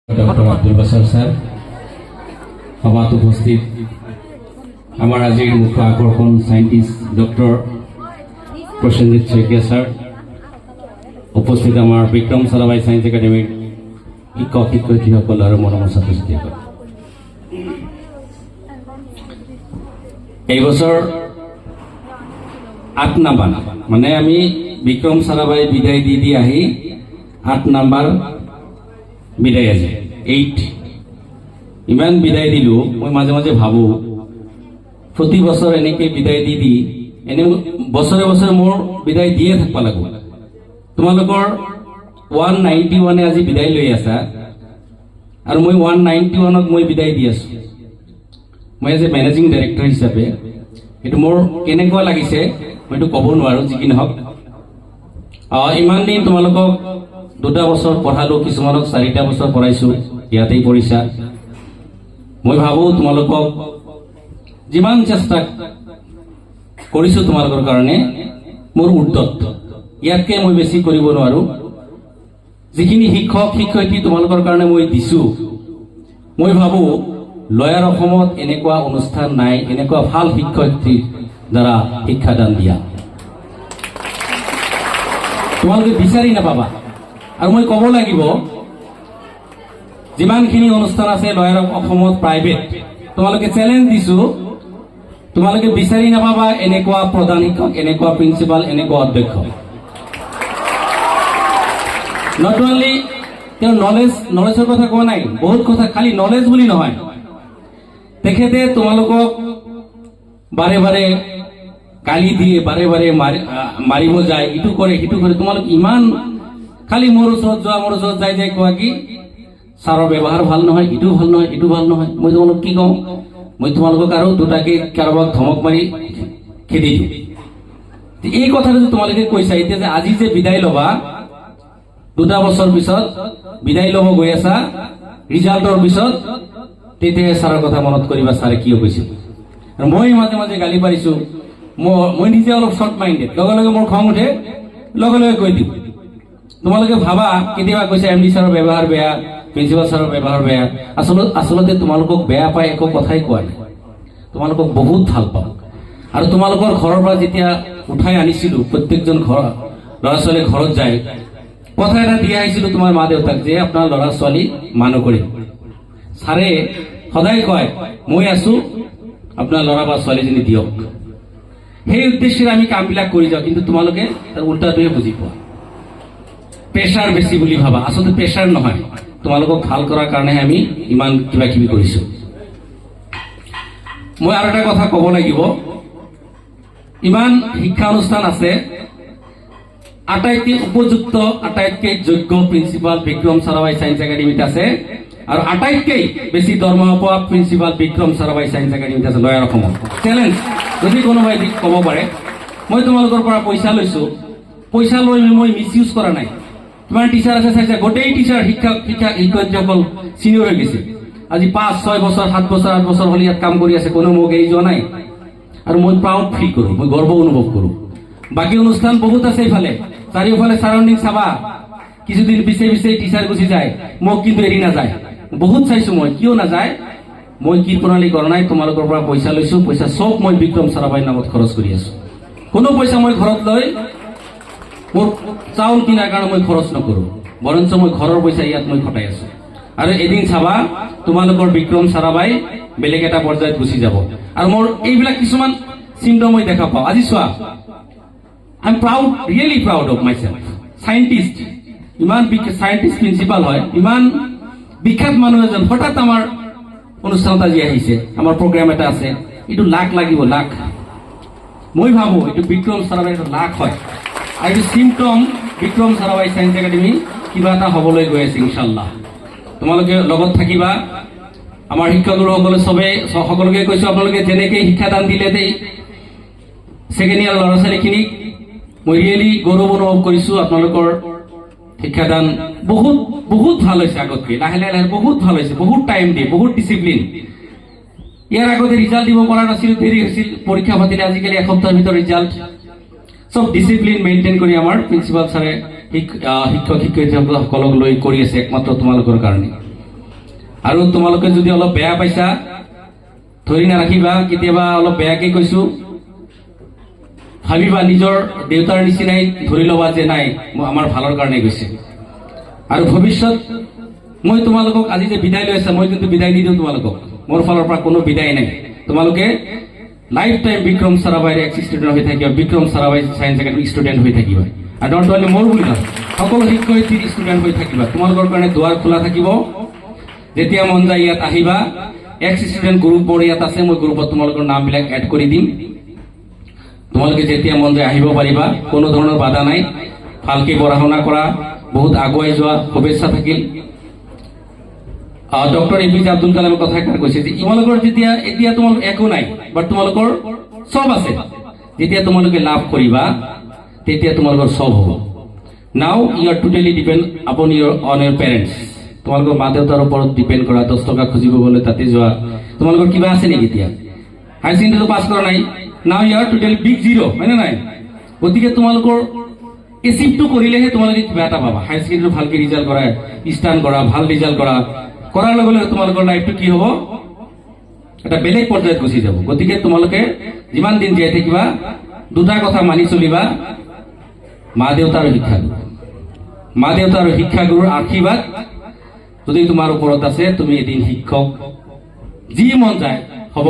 Doctor Abdul বাসার sir, সভাত উপস্থিত আমার আজির মুখ্য আকর্ষণ scientist doctor Prosenjit Saikia sir, উপস্থিত আমার বিক্রম সারাভাই সায়েন্স একাডেমির শিক্ষক শিক্ষয়িত্ৰীসকল আৰু মৰমৰ ছাত্ৰ ছাত্ৰীসকল, এই বছৰ 8 নাম্বাৰ মানে আমি বিক্ৰম সাৰাভাই বিদায় দি আহি 8 নাম্বাৰ বিদায় আছে 8 ইমান বিদায় দিলো। মই মাজে মাজে ভাবো প্রতি বছর এনেকে বিদায় দি এনে বছরে বছরে মোর বিদায় দিয়ে থাকবা লাগব। তোমালোকৰ 191 আজি বিদায় লৈ আছা আৰু মই 191ক মই বিদায় দি আছো। মই এজ এ মেনেজিং ডাইৰেক্টৰ হিচাপে এইটো মোৰ কেনেকুৱা লাগিছে মইতো ক'ব নোৱাৰো। যি কি নহওক, ইমান দিন তোমালোকক 2টা বছৰ পঢ়ালো, কিছুমানক 4টা বছৰ পঢ়াইছো, ইয়াতেই পঢ়িছা। মই ভাবো তোমালোকক যিমান চেষ্টা কৰিছো তোমালোকৰ কাৰণে মোৰ উদ্যত ইয়াতকে মই বেছি কৰিব নোৱাৰো। যিখিনি শিক্ষক শিক্ষয়িত্ৰী তোমালোকৰ কাৰণে মই দিছো, মই ভাবো লয়াৰ অসমত এনেকুৱা অনুষ্ঠান নাই, এনেকুৱা ভাল শিক্ষয়িত্ৰীৰ দ্বাৰা শিক্ষাদান দিয়া তোমালোকে বিচাৰি নাপাবা। আৰু মই ক'ব লাগিব যিমানখিনি অনুষ্ঠান আছে লয়াৰ অসমত প্ৰাইভেট, তোমালোকে চেলেঞ্জ দিছো, তোমালোকে বিচাৰি নাপাবা এনেকুৱা প্ৰধান শিক্ষক, এনেকুৱা প্ৰিন্সিপাল, এনেকুৱা অধ্যক্ষ। নট অনলি তেওঁ নলেজৰ কথা কোৱা নাই, বহুত কথা, খালি নলেজ বুলি নহয়, তেখেতে তোমালোকক বাৰে বাৰে গালি দিয়ে, বাৰে বাৰে মাৰিব যায়, ইটো কৰে সিটো কৰে। তোমালোক ইমান খালি মোৰ ওচৰত যোৱা, মোৰ ওচৰত যাই যাই কোৱা কি ছাৰৰ ব্যৱহাৰ ভাল নহয়, ইটো ভাল নহয়, ইটো ভাল নহয়। মই তোমালোক কি কওঁ, মই তোমালোকক আৰু দুটাকে কাৰোবাক ধমক মাৰি খেদি দিওঁ। এই কথাটো যে তোমালোকে কৈছা এতিয়া যে আজি যে বিদায় ল'বা, 2টা বছৰ পিছত বিদায় ল'ব গৈ আছা, ৰিজাল্টৰ পিছত তেতিয়াহে ছাৰৰ কথা মনত কৰিবা ছাৰে কিয় কৈছিল। আৰু মই মাজে মাজে গালি পাৰিছো, মই নিজে অলপ শ্বৰ্ট মাইণ্ডেড, লগে লগে মোৰ খং উঠে, লগে লগে কৈ দিওঁ। তোমালোকে ভাবা কেতিয়াবা কৈছে MD ছাৰৰ ব্যৱহাৰ বেয়া, প্ৰিন্সিপাল ছাৰৰ ব্যৱহাৰ বেয়া। আচলতে তোমালোকক বেয়া পাই একো কথাই কোৱা নাই, তোমালোকক বহুত ভাল পাওঁ। আৰু তোমালোকৰ ঘৰৰ পৰা যেতিয়া উঠাই আনিছিলো, প্ৰত্যেকজন ল'ৰা ছোৱালী ঘৰত যায় কথা এটা দি আহিছিলো তোমাৰ মা দেউতাক যে আপোনাৰ ল'ৰা ছোৱালী মানুহ কৰিম। ছাৰে সদায় কয় মই আছো, আপোনাৰ ল'ৰা বা ছোৱালীজনী দিয়ক। সেই উদ্দেশ্যেৰে আমি কামবিলাক কৰি যাওঁ, কিন্তু তোমালোকে তাৰ উল্টাটোৱে বুজি পোৱা, প্ৰেছাৰ বেছি বুলি ভাবা। আচলতে প্ৰেছাৰ নহয়, তোমালোকক ভাল কৰাৰ কাৰণেহে আমি ইমান কিবা কিবি কৰিছো। মই আৰু এটা কথা ক'ব লাগিব, ইমান শিক্ষা অনুষ্ঠান আছে, আটাইতকৈ উপযুক্ত, আটাইতকৈ যোগ্য প্ৰিন্সিপাল বিক্ৰম সাৰাভাই সায়েন্স একাডেমিত আছে, আৰু আটাইতকৈ বেছি দৰমহা পোৱা প্ৰিন্সিপাল বিক্ৰম সাৰাভাই সায়েন্স একাডেমিত আছে লয়াৰ অসমত। চেলেঞ্জ যদি কোনোবাই ক'ব পাৰে মই তোমালোকৰ পৰা পইচা লৈছো, পইচা লৈ মই মিছ ইউজ কৰা নাই। তোমাৰ টিচাৰ আছে চাইছা, গোটেই টিচাৰ শিক্ষয়িত্ৰীসকল চিনিয়ৰ হৈ গৈছে। আজি 5, 6 বছৰ, 7 বছৰ, 8 বছৰ হ'লে ইয়াত কাম কৰি আছে, কোনো মোক এৰি যোৱা নাই। আৰু মই প্ৰাউড ফিল কৰোঁ, মই গৰ্ব অনুভৱ কৰোঁ। বাকী অনুষ্ঠান বহুত আছে ইফালে, চাৰিওফালে চাৰাউণ্ডিং চাবা, কিছুদিন পিছে পিছে টিচাৰ গুচি যায়, মোক কিন্তু এৰি নাযায়। বহুত চাইছো মই, কিয় নাযায়, মই কি প্ৰণালী কৰা নাই, তোমালোকৰ পৰা পইচা লৈছো, পইচা চব মই বিক্ৰম সাৰাভাইৰ নামত খৰচ কৰি আছো। কোনো পইচা মই ঘৰত লৈ মোৰ চাউল কিনাৰ কাৰণে মই খৰচ নকৰো, বৰঞ্চ মই ঘৰৰ পইচা ইয়াত মই খটাই আছো। আৰু এদিন চাবা তোমালোকৰ বিক্ৰম সাৰাভাই বেলেগ এটা পৰ্যায়ত গুচি যাব। আৰু মোৰ এইবিলাক কিছুমান চিন্তা মই দেখা পাওঁ। আজি চোৱা, I am proud, really proud of my self. Scientist, ইমান সাইণ্টিষ্ট প্ৰিন্সিপাল হয়, ইমান বিখ্যাত মানুহ এজন হঠাৎ আমাৰ অনুষ্ঠানত আজি আহিছে, আমাৰ প্ৰগ্ৰাম এটা আছে, এইটো লাখ লাগিব, লাখ। মই ভাবো এইটো বিক্ৰম সাৰাভাই এটা লাখ হয়, আৰু এইটো চিমটম বিক্ৰম সাৰাভাই সায়েন্স একাডেমি কিবা এটা হ'বলৈ গৈ আছে ইনশাল্লাহ। তোমালোকে লগত থাকিবা। আমাৰ শিক্ষাগুৰুসকলে সকলোকে কৈছো, আপোনালোকে যেনেকৈ শিক্ষাদান দিলে ছেকেণ্ড ইয়াৰ ল'ৰা ছোৱালীখিনিক মই ৰিয়েলি গৌৰৱ অনুভৱ কৰিছো। আপোনালোকৰ শিক্ষাদান বহুত বহুত ভাল হৈছে, আগতকৈ লাহে লাহে বহুত ভাল হৈছে, বহুত টাইম দিয়ে, বহুত ডিচিপ্লিন। ইয়াৰ আগতে ৰিজাল্ট দিব পৰা নাছিলো, দেৰি হৈছিল, পৰীক্ষা পাতিলে আজিকালি এসপ্তাহৰ ভিতৰত ৰিজাল্ট। সব ডিসিপ্লিন মেইনটেইন কৰি আমাৰ প্ৰিন্সিপাল ছাৰে শিক্ষক শিক্ষয়িত্ৰীসকলক লৈ কৰি আছে, একমাত্ৰ তোমালোকৰ কাৰণে। আৰু তোমালোকে যদি অলপ বেয়া পাইছা ধৰি নাৰাখিবা কেতিয়াবা অলপ বেয়াকে কৈছো ভাবিবা নিজৰ দেউতাৰ নিচিনাই ধৰি ল'বা যে নাই আমাৰ ভালৰ কাৰণে গৈছে আৰু ভৱিষ্যত মই তোমালোকক আজি যে বিদায় লৈ আছা মই কিন্তু বিদায় নিদিওঁ তোমালোকক মোৰ ফালৰ পৰা কোনো বিদায় নাই তোমালোকে লাইফ টাইম বিক্ৰম সাৰাভাইৰ এক্স ষ্টুডেণ্ট হৈ থাকিবা Vikram Sarabhai science academy student হৈ থাকিবা আৰু নট অনলি মোৰ বুলি নহয় সকলো শিক্ষয়িত্ৰীৰ ষ্টুডেণ্ট হৈ থাকিবা তোমালোকৰ কাৰণে দুৱাৰ খোলা থাকিব যেতিয়া মন যায় ইয়াত আহিবা এক্স ষ্টুডেণ্ট গ্ৰুপৰ ইয়াত আছে মই গ্ৰুপত তোমালোকৰ নামবিলাক এড কৰি দিম তোমালোকে যেতিয়া মন যায় আহিব পাৰিবা কোনো ধৰণৰ বাধা নাই ভালকে পঢ়া শুনা কৰা বহুত আগুৱাই যোৱা শুভেচ্ছা থাকিল ডক্টৰ এপিজে আব্দুল কালামৰ কথা এষাৰ কৈছে যে তোমালোকৰ যেতিয়া এতিয়া তোমালোক একো নাই বাট তোমালোকৰ চব আছে যেতিয়া তোমালোকে লাভ কৰিবা তেতিয়া তোমালোকৰ চব হ'ব now you R totally depend আপন অন ইউৰ পেৰেণ্টছ তোমালোকৰ মা দেউতাৰ ওপৰত ডিপেণ্ড কৰা 10 টকা খুজিব গ'লে তাতে যোৱা তোমালোকৰ কিবা আছে নেকি এতিয়া হায়াৰ ছেকেণ্ডেৰীটো পাছ কৰা নাই now you R totally big zero' হয়নে নাই গতিকে তোমালোকৰ এচিভটো কৰিলেহে তোমালোকে কিবা এটা পাবা হায়াৰ ছেকেণ্ডেৰী ভালকে ৰিজাল্ট কৰা ষ্টাৰ্ণ কৰা ভাল ৰিজাল্ট কৰা কৰাৰ লগে লগে তোমালোকৰ লাইফটো কি হ'ব এটা বেলেগ পৰ্যায়ত গুচি যাব গতিকে তোমালোকে যিমান দিন জীয়াই থাকিবা দুটা কথা মানি চলিবা মা দেউতা আৰু শিক্ষাগুৰুৰ আশীৰ্বাদ যদি তোমাৰ ওপৰত আছে তুমি এদিন শিক্ষক যি মন যায় হ'ব